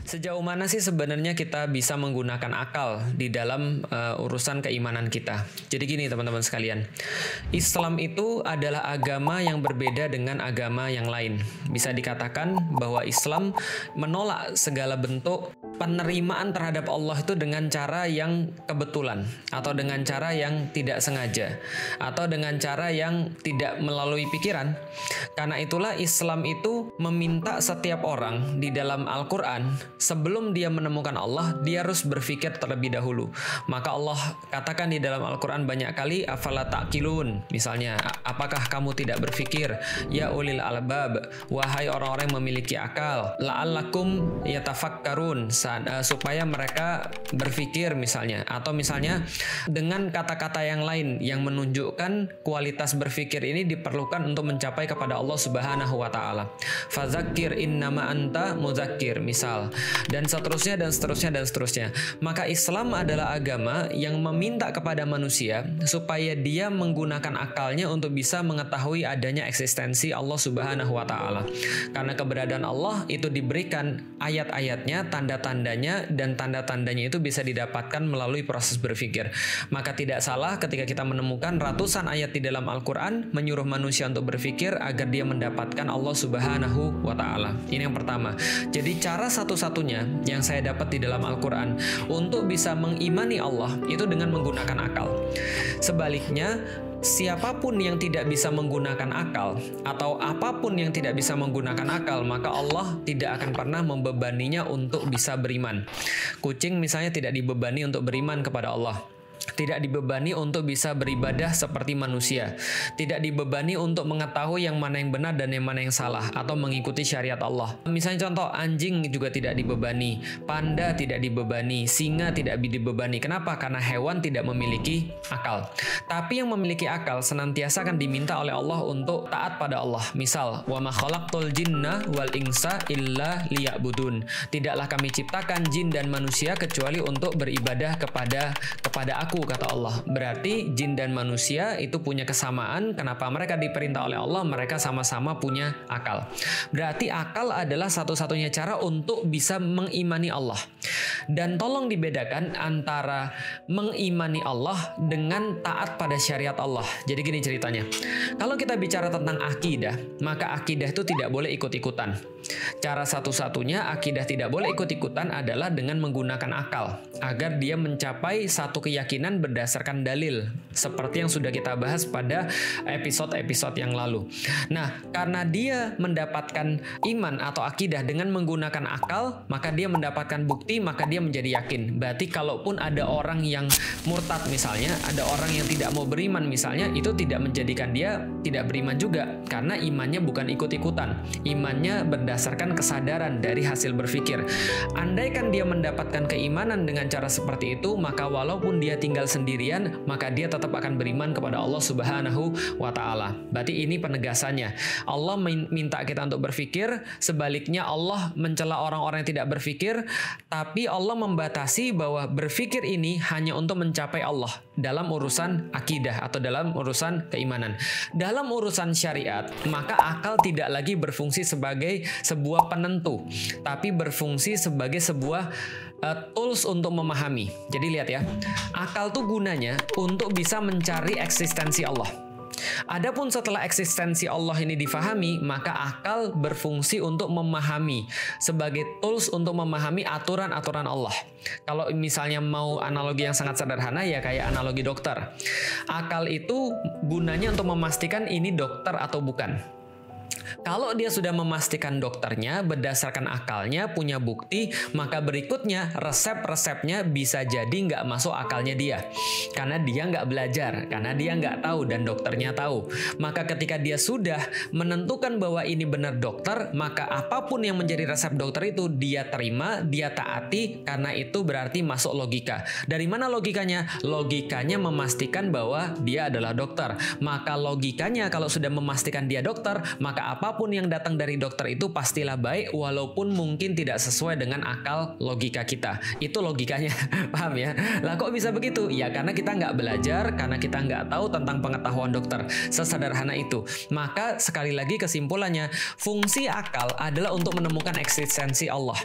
Sejauh mana sih sebenarnya kita bisa menggunakan akal di dalam urusan keimanan kita? Jadi gini teman-teman sekalian, Islam itu adalah agama yang berbeda dengan agama yang lain. Bisa dikatakan bahwa Islam menolak segala bentuk penerimaan terhadap Allah itu dengan cara yang kebetulan, atau dengan cara yang tidak sengaja, atau dengan cara yang tidak melalui pikiran. Karena itulah Islam itu meminta setiap orang di dalam Al-Quran, sebelum dia menemukan Allah, dia harus berpikir terlebih dahulu. Maka Allah katakan di dalam Al-Quran banyak kali, afala ta'qilun, misalnya, apakah kamu tidak berpikir, ya ulil albab, wahai orang-orang yang memiliki akal, la'allakum yatafakkarun, supaya mereka berpikir misalnya, atau misalnya dengan kata-kata yang lain yang menunjukkan kualitas berpikir ini diperlukan untuk mencapai kepada Allah Subhanahu wa taala. Fadzakir innama anta mudzakir, misal, dan seterusnya dan seterusnya dan seterusnya. Maka Islam adalah agama yang meminta kepada manusia supaya dia menggunakan akalnya untuk bisa mengetahui adanya eksistensi Allah Subhanahu wa taala. Karena keberadaan Allah itu diberikan ayat-ayatnya, tanda-tandanya, dan tanda-tandanya itu bisa didapatkan melalui proses berpikir. Maka tidak salah ketika kita menemukan ratusan ayat di dalam Al-Quran menyuruh manusia untuk berpikir agar dia mendapatkan Allah Subhanahu wa ta'ala. Ini yang pertama. Jadi cara satu-satunya yang saya dapat di dalam Al-Quran untuk bisa mengimani Allah itu dengan menggunakan akal. Sebaliknya, siapapun yang tidak bisa menggunakan akal, atau apapun yang tidak bisa menggunakan akal, maka Allah tidak akan pernah membebaninya untuk bisa beriman. Kucing misalnya tidak dibebani untuk beriman kepada Allah, tidak dibebani untuk bisa beribadah seperti manusia, tidak dibebani untuk mengetahui yang mana yang benar dan yang mana yang salah, atau mengikuti syariat Allah. Misalnya contoh, anjing juga tidak dibebani, panda tidak dibebani, singa tidak dibebani. Kenapa? Karena hewan tidak memiliki akal. Tapi yang memiliki akal senantiasa akan diminta oleh Allah untuk taat pada Allah. Misal, wa ma khalaqtul jinna wal insa illa liya'budun. Tidaklah kami ciptakan jin dan manusia kecuali untuk beribadah kepada aku, kata Allah. Berarti jin dan manusia itu punya kesamaan. Kenapa mereka diperintah oleh Allah? Mereka sama-sama punya akal. Berarti akal adalah satu-satunya cara untuk bisa mengimani Allah. Dan tolong dibedakan antara mengimani Allah dengan taat pada syariat Allah. Jadi gini ceritanya. Kalau kita bicara tentang akidah, maka akidah itu tidak boleh ikut-ikutan. Cara satu-satunya akidah tidak boleh ikut-ikutan adalah dengan menggunakan akal, agar dia mencapai satu keyakinan berdasarkan dalil, seperti yang sudah kita bahas pada episode-episode yang lalu. Nah, karena dia mendapatkan iman atau akidah dengan menggunakan akal, maka dia mendapatkan bukti, maka dia menjadi yakin. Berarti kalaupun ada orang yang murtad misalnya, ada orang yang tidak mau beriman misalnya, itu tidak menjadikan dia tidak beriman juga, karena imannya bukan ikut-ikutan. Imannya berdasarkan kesadaran dari hasil berpikir. Andaikan dia mendapatkan keimanan dengan cara seperti itu, maka walaupun dia tinggal sendirian, maka dia tetap akan beriman kepada Allah Subhanahu wa ta'ala. Berarti ini penegasannya. Allah minta kita untuk berpikir, sebaliknya Allah mencela orang-orang yang tidak berpikir, tapi Allah membatasi bahwa berpikir ini hanya untuk mencapai Allah dalam urusan akidah atau dalam urusan keimanan. Dalam urusan syariat, maka akal tidak lagi berfungsi sebagai sebuah penentu, tapi berfungsi sebagai sebuah tools untuk memahami. Jadi lihat ya, akal tuh gunanya untuk bisa mencari eksistensi Allah. Adapun setelah eksistensi Allah ini difahami, maka akal berfungsi untuk memahami, sebagai tools untuk memahami aturan-aturan Allah. Kalau misalnya mau analogi yang sangat sederhana, ya kayak analogi dokter. Akal itu gunanya untuk memastikan ini dokter atau bukan. Kalau dia sudah memastikan dokternya berdasarkan akalnya, punya bukti, maka berikutnya resep-resepnya bisa jadi nggak masuk akalnya dia. Karena dia nggak belajar, karena dia nggak tahu dan dokternya tahu. Maka ketika dia sudah menentukan bahwa ini benar dokter, maka apapun yang menjadi resep dokter itu dia terima, dia taati, karena itu berarti masuk logika. Dari mana logikanya? Logikanya memastikan bahwa dia adalah dokter. Maka logikanya kalau sudah memastikan dia dokter, maka apapun yang datang dari dokter itu pastilah baik walaupun mungkin tidak sesuai dengan akal logika kita. Itu logikanya. Paham ya? Lah kok bisa begitu? Ya karena kita nggak belajar, karena kita nggak tahu tentang pengetahuan dokter. Sesederhana itu. Maka sekali lagi kesimpulannya, fungsi akal adalah untuk menemukan eksistensi Allah.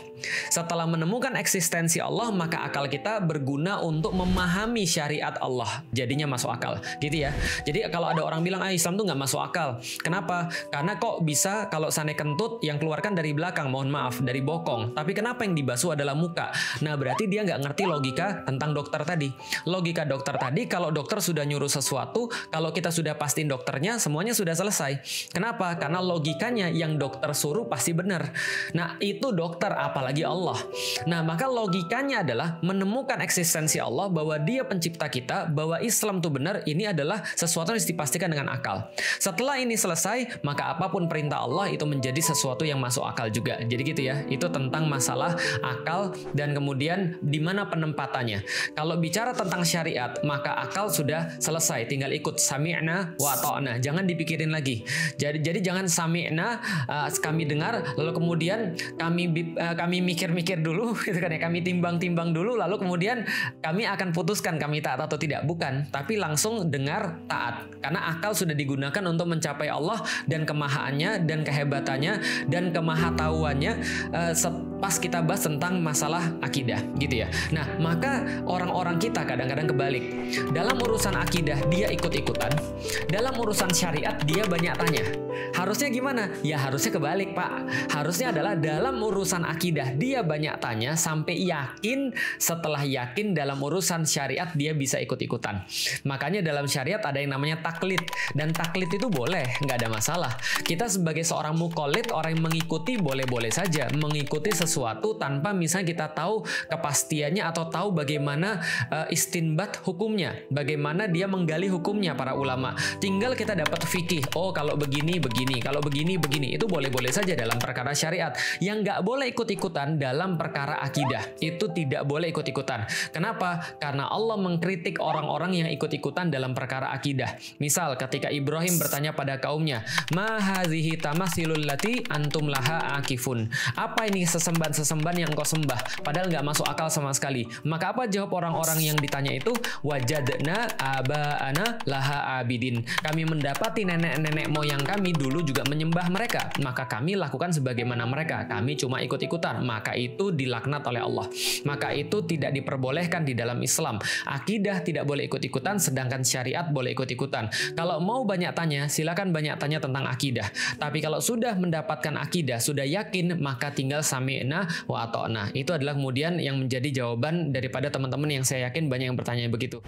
Setelah menemukan eksistensi Allah, maka akal kita berguna untuk memahami syariat Allah. Jadinya masuk akal. Gitu ya. Jadi kalau ada orang bilang, Islam tuh nggak masuk akal. Kenapa? Karena kok bisa kalau sane kentut yang keluarkan dari belakang, mohon maaf, dari bokong. Tapi kenapa yang dibasuh adalah muka? Nah berarti dia nggak ngerti logika tentang dokter tadi. Logika dokter tadi, kalau dokter sudah nyuruh sesuatu, kalau kita sudah pastiin dokternya, semuanya sudah selesai. Kenapa? Karena logikanya yang dokter suruh pasti benar. Nah itu dokter, apalagi Allah. Nah maka logikanya adalah menemukan eksistensi Allah, bahwa dia pencipta kita, bahwa Islam itu benar, ini adalah sesuatu yang dipastikan dengan akal. Setelah ini selesai, maka apapun perintah Allah itu menjadi sesuatu yang masuk akal juga. Jadi gitu ya, itu tentang masalah akal dan kemudian di mana penempatannya. Kalau bicara tentang syariat, maka akal sudah selesai, tinggal ikut sami'na wa ta'na. Jangan dipikirin lagi. Jadi jangan sami'na, kami dengar, lalu kemudian kami mikir-mikir dulu, gitu kan ya, kami timbang-timbang dulu, lalu kemudian kami akan putuskan kami taat atau tidak. Bukan, tapi langsung dengar, taat. Karena akal sudah digunakan untuk mencapai Allah dan kemahaannya dan kehebatannya dan kemahatauannya pas kita bahas tentang masalah akidah gitu ya. Nah maka orang-orang kita kadang-kadang kebalik. Dalam urusan akidah dia ikut-ikutan, dalam urusan syariat dia banyak tanya. Harusnya gimana? Ya harusnya kebalik Pak. Harusnya adalah dalam urusan akidah dia banyak tanya sampai yakin, setelah yakin dalam urusan syariat dia bisa ikut-ikutan. Makanya dalam syariat ada yang namanya taklid, dan taklid itu boleh, nggak ada masalah. Kita sebagai seorang muqallid, orang yang mengikuti, boleh-boleh saja mengikuti sesuatu tanpa misalnya kita tahu kepastiannya atau tahu bagaimana istinbat hukumnya, bagaimana dia menggali hukumnya para ulama. Tinggal kita dapat fikih, oh kalau begini begini, kalau begini begini, itu boleh-boleh saja dalam perkara syariat. Yang nggak boleh ikut-ikutan dalam perkara akidah, itu tidak boleh ikut-ikutan. Kenapa? Karena Allah mengkritik orang-orang yang ikut-ikutan dalam perkara akidah. Misal ketika Ibrahim bertanya pada kaumnya, ma hazihi tamasilul lati antum laha akifun. Apa ini sesembahan-sesembahan yang engkau sembah? Padahal nggak masuk akal sama sekali. Maka apa jawab orang-orang yang ditanya itu? Wajadna aba'ana laha abidin. Kami mendapati nenek-nenek moyang kami dulu juga menyembah mereka. Maka kami lakukan sebagaimana mereka. Kami cuma ikut-ikutan. Maka itu dilaknat oleh Allah. Maka itu tidak diperbolehkan di dalam Islam. Akidah tidak boleh ikut-ikutan, sedangkan syariat boleh ikut-ikutan. Kalau mau banyak tanya, silakan banyak tanya tentang akidah. Tapi kalau sudah mendapatkan akidah, sudah yakin, maka tinggal sami'na wa ata'na. Itu adalah kemudian yang menjadi jawaban daripada teman-teman yang saya yakin banyak yang bertanya begitu.